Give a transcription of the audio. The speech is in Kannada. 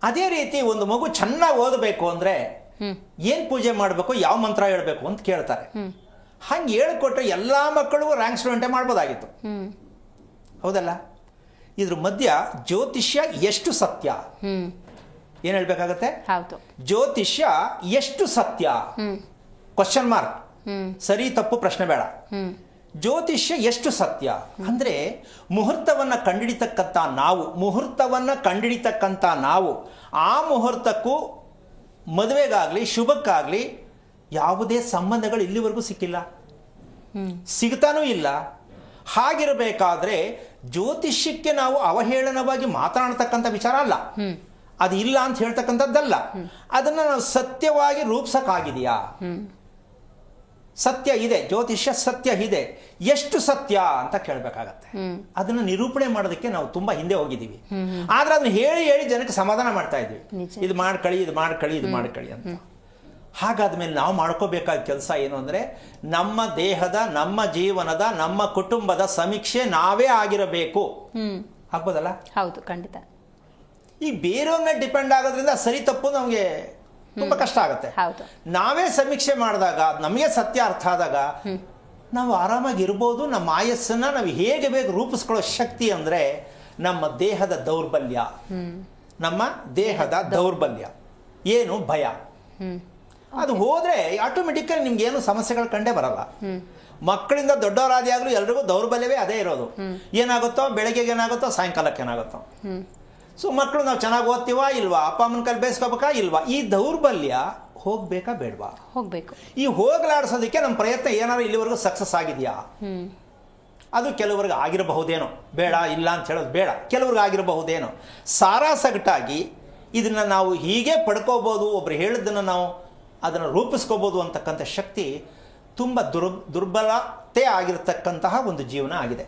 ಅದೇ ರೀತಿ ಒಂದು ಮಗು ಚೆನ್ನಾಗಿ ಓದಬೇಕು ಅಂದರೆ ಏನು ಪೂಜೆ ಮಾಡಬೇಕು, ಯಾವ ಮಂತ್ರ ಹೇಳಬೇಕು ಅಂತ ಕೇಳ್ತಾರೆ. ಹಂಗೆ ಹೇಳ್ಕೊಟ್ರೆ ಎಲ್ಲ ಮಕ್ಕಳಿಗೂ ರ್ಯಾಂಕ್ ಸ್ಟೂಡೆಂಟೇ ಮಾಡ್ಬೋದಾಗಿತ್ತು. ಹೌದಲ್ಲ? ಇದ್ರ ಮಧ್ಯ ಜ್ಯೋತಿಷ್ಯ ಎಷ್ಟು ಸತ್ಯ ಏನು ಹೇಳ್ಬೇಕಾಗತ್ತೆ? ಹೌದು. ಜ್ಯೋತಿಷ್ಯ ಎಷ್ಟು ಸತ್ಯ? Question mark. ಸರಿ ತಪ್ಪು ಪ್ರಶ್ನೆ ಬೇಡ. ಜ್ಯೋತಿಷ್ಯ ಎಷ್ಟು ಸತ್ಯ ಅಂದರೆ ಮುಹೂರ್ತವನ್ನು ಕಂಡಿಡಿತಕ್ಕಂಥ ನಾವು ಆ ಮುಹೂರ್ತಕ್ಕೂ ಮದುವೆಗಾಗಲಿ ಶುಭಕ್ಕಾಗಲಿ ಯಾವುದೇ ಸಂಬಂಧಗಳು ಇಲ್ಲಿವರೆಗೂ ಸಿಕ್ಕಿಲ್ಲ, ಸಿಗ್ತಾನೂ ಇಲ್ಲ. ಹಾಗಿರಬೇಕಾದ್ರೆ ಜ್ಯೋತಿಷ್ಯಕ್ಕೆ ನಾವು ಅವಹೇಳನವಾಗಿ ಮಾತನಾಡ್ತಕ್ಕಂಥ ವಿಚಾರ ಅಲ್ಲ, ಅದು ಇಲ್ಲ ಅಂತ ಹೇಳ್ತಕ್ಕಂಥದ್ದಲ್ಲ. ಅದನ್ನು ನಾವು ಸತ್ಯವಾಗಿ ರೂಪಿಸಕ್ಕಾಗಿದೆಯಾ? ಸತ್ಯ ಇದೆ, ಜ್ಯೋತಿಷ್ಯ ಸತ್ಯ ಇದೆ, ಎಷ್ಟು ಸತ್ಯ ಅಂತ ಕೇಳಬೇಕಾಗತ್ತೆ. ಅದನ್ನು ನಿರೂಪಣೆ ಮಾಡೋದಕ್ಕೆ ನಾವು ತುಂಬಾ ಹಿಂದೆ ಹೋಗಿದ್ದೀವಿ. ಆದ್ರೆ ಅದನ್ನ ಹೇಳಿ ಹೇಳಿ ಜನಕ್ಕೆ ಸಮಾಧಾನ ಮಾಡ್ತಾ ಇದ್ವಿ, ಇದು ಮಾಡ್ಕೊಳ್ಳಿ ಅಂತ. ಹಾಗಾದ್ಮೇಲೆ ನಾವು ಮಾಡ್ಕೋಬೇಕಾದ ಕೆಲಸ ಏನು ಅಂದ್ರೆ, ನಮ್ಮ ದೇಹದ, ನಮ್ಮ ಜೀವನದ, ನಮ್ಮ ಕುಟುಂಬದ ಸಮೀಕ್ಷೆ ನಾವೇ ಆಗಿರಬೇಕು. ಆಗ್ಬೋದಲ್ಲ? ಹೌದು, ಖಂಡಿತ. ಈ ಬೇರೆಯವ್ರ ಮೇಲೆ ಡಿಪೆಂಡ್ ಆಗೋದ್ರಿಂದ ಸರಿ ತಪ್ಪು ನಮಗೆ ತುಂಬಾ ಕಷ್ಟ ಆಗುತ್ತೆ. ನಾವೇ ಸಮೀಕ್ಷೆ ಮಾಡಿದಾಗ ನಮಗೆ ಸತ್ಯ ಅರ್ಥ ಆದಾಗ ನಾವು ಆರಾಮಾಗಿ ಇರ್ಬೋದು. ನಮ್ಮ ಆಯಸ್ಸನ್ನ ನಾವು ಹೇಗೆ ಬೇಕು ರೂಪಿಸ್ಕೊಳ್ಳೋ ಶಕ್ತಿ ಅಂದ್ರೆ ನಮ್ಮ ದೇಹದ ದೌರ್ಬಲ್ಯ ಏನು, ಭಯ. ಅದು ಹೋದ್ರೆ ಆಟೋಮೆಟಿಕ್ ನಿಮ್ಗೆ ಏನು ಸಮಸ್ಯೆಗಳು ಕಂಡೇ ಬರಲ್ಲ. ಮಕ್ಕಳಿಂದ ದೊಡ್ಡವರಾದಿ ಆಗ್ಲೂ ಎಲ್ರಿಗೂ ದೌರ್ಬಲ್ಯವೇ ಅದೇ ಇರೋದು. ಏನಾಗುತ್ತೋ ಬೆಳಗ್ಗೆಗೆ ಏನಾಗುತ್ತೋ ಸಾಯಂಕಾಲಕ್ಕೆ ಏನಾಗುತ್ತೋ. ಸೊ ಮಕ್ಕಳು ನಾವು ಚೆನ್ನಾಗಿ ಓದ್ತೀವಾ ಇಲ್ವಾ, ಅಪ್ಪ ಅಮ್ಮನ ಕೈಲಿ ಬೇಯಿಸ್ಕೋಬೇಕಾ ಇಲ್ವಾ, ಈ ದೌರ್ಬಲ್ಯ ಹೋಗ್ಬೇಕಾ ಬೇಡವಾ? ಹೋಗ್ಬೇಕು. ಈ ಹೋಗ್ಲಾಡಿಸೋದಕ್ಕೆ ನಮ್ಮ ಪ್ರಯತ್ನ ಏನಾದ್ರು ಇಲ್ಲಿವರೆಗೂ ಸಕ್ಸಸ್ ಆಗಿದೆಯಾ? ಅದು ಕೆಲವ್ರಿಗೆ ಆಗಿರಬಹುದೇನೋ, ಬೇಡ ಇಲ್ಲ ಅಂತ ಹೇಳೋದು ಬೇಡ, ಕೆಲವ್ರಿಗೆ ಆಗಿರಬಹುದೇನೋ. ಸಾರಾಸಗಟಾಗಿ ಇದನ್ನ ನಾವು ಹೀಗೆ ಪಡ್ಕೋಬಹುದು, ಒಬ್ರು ಹೇಳಿದ್ದನ್ನು ನಾವು ಅದನ್ನು ರೂಪಿಸ್ಕೋಬಹುದು ಅಂತಕ್ಕಂಥ ಶಕ್ತಿ ತುಂಬ ದುರ್ಬಲತೆ ಆಗಿರತಕ್ಕಂತಹ ಒಂದು ಜೀವನ ಆಗಿದೆ.